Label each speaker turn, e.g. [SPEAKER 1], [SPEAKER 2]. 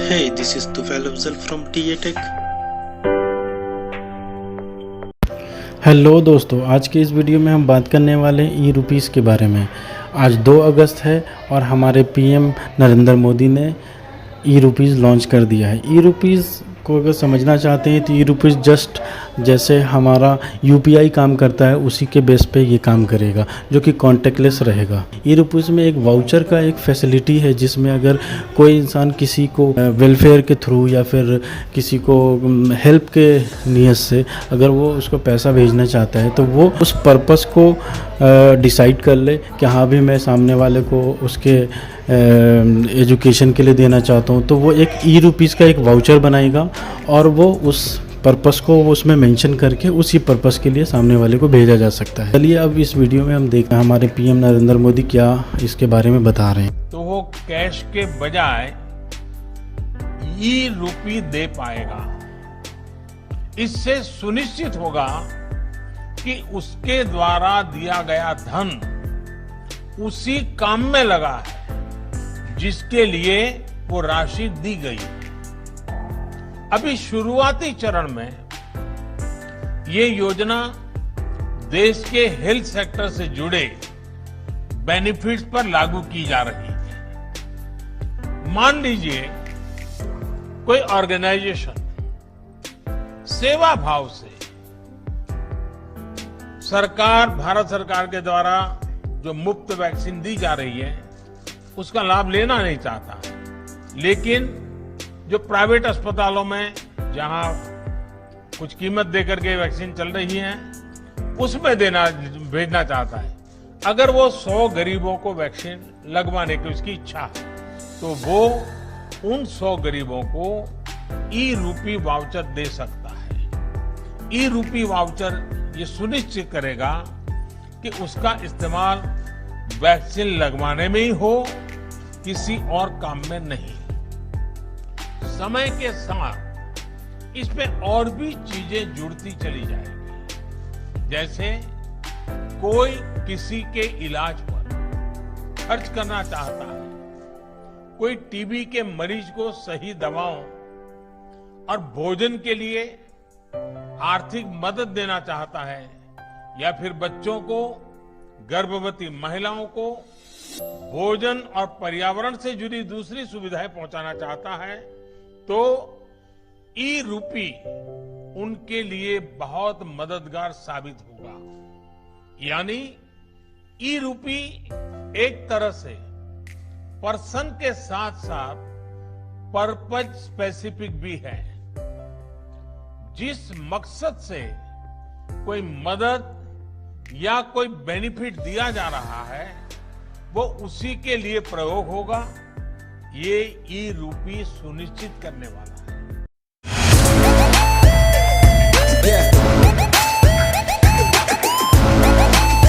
[SPEAKER 1] Hey, this is Tufail Afzal from TA Tech.
[SPEAKER 2] Hello दोस्तों, आज के इस वीडियो में हम बात करने वाले हैं ई रुपीस के बारे में। आज 2 अगस्त है और हमारे पीएम नरेंद्र मोदी ने ई रुपीस लॉन्च कर दिया है। ई रुपीस को अगर समझना चाहते हैं तो ई रुपीस जस्ट जैसे हमारा यूपीआई काम करता है उसी के बेस पे ये काम करेगा, जो कि कॉन्टेक्टलेस रहेगा। ई रुपीस में एक वाउचर का एक फैसिलिटी है, जिसमें अगर कोई इंसान किसी को वेलफेयर के थ्रू या फिर किसी को हेल्प के नियत से अगर वो उसको पैसा भेजना चाहता है तो वो उस पर्पस को डिसाइड कर ले कि हाँ भी मैं सामने वाले को उसके एजुकेशन के लिए देना चाहता हूँ, तो वो एक ई रुपीस का एक वाउचर बनाएगा और वो उस पर्पस को वो उसमें मेंशन करके उसी पर्पस के लिए सामने वाले को भेजा जा सकता है। चलिए अब इस वीडियो में हम देखते हैं हमारे पीएम नरेंद्र मोदी क्या इसके बारे में बता रहे हैं।
[SPEAKER 3] तो वो कैश के बजाय ई रूपी दे पाएगा। इससे सुनिश्चित होगा कि उसके द्वारा दिया गया धन उसी काम में लगा है जिसके लिए वो राशि दी गई। अभी शुरुआती चरण में ये योजना देश के हेल्थ सेक्टर से जुड़े बेनिफिट्स पर लागू की जा रही है। मान लीजिए कोई ऑर्गेनाइजेशन सेवा भाव से भारत सरकार के द्वारा जो मुफ्त वैक्सीन दी जा रही है उसका लाभ लेना नहीं चाहता, लेकिन जो प्राइवेट अस्पतालों में जहां कुछ कीमत देकर के वैक्सीन चल रही है उसमें भेजना चाहता है। अगर वो 100 गरीबों को वैक्सीन लगवाने की उसकी इच्छा है तो वो उन 100 गरीबों को ई रूपी वाउचर दे सकता है। ई रूपी वाउचर ये सुनिश्चित करेगा कि उसका इस्तेमाल वैक्सीन लगवाने में ही हो, किसी और काम में नहीं। समय के साथ इसमें और भी चीजें जुड़ती चली जाएगी। जैसे कोई किसी के इलाज पर खर्च करना चाहता है, कोई टीबी के मरीज को सही दवाओं और भोजन के लिए आर्थिक मदद देना चाहता है, या फिर बच्चों को, गर्भवती महिलाओं को भोजन और पर्यावरण से जुड़ी दूसरी सुविधाएं पहुंचाना चाहता है, तो ई रूपी उनके लिए बहुत मददगार साबित होगा। यानी ई रूपी एक तरह से पर्सन के साथ साथ पर्पज स्पेसिफिक भी है। जिस मकसद से कोई मदद या कोई बेनिफिट दिया जा रहा है वो उसी के लिए प्रयोग होगा। ये ई रूपी सुनिश्चित करने वाला है।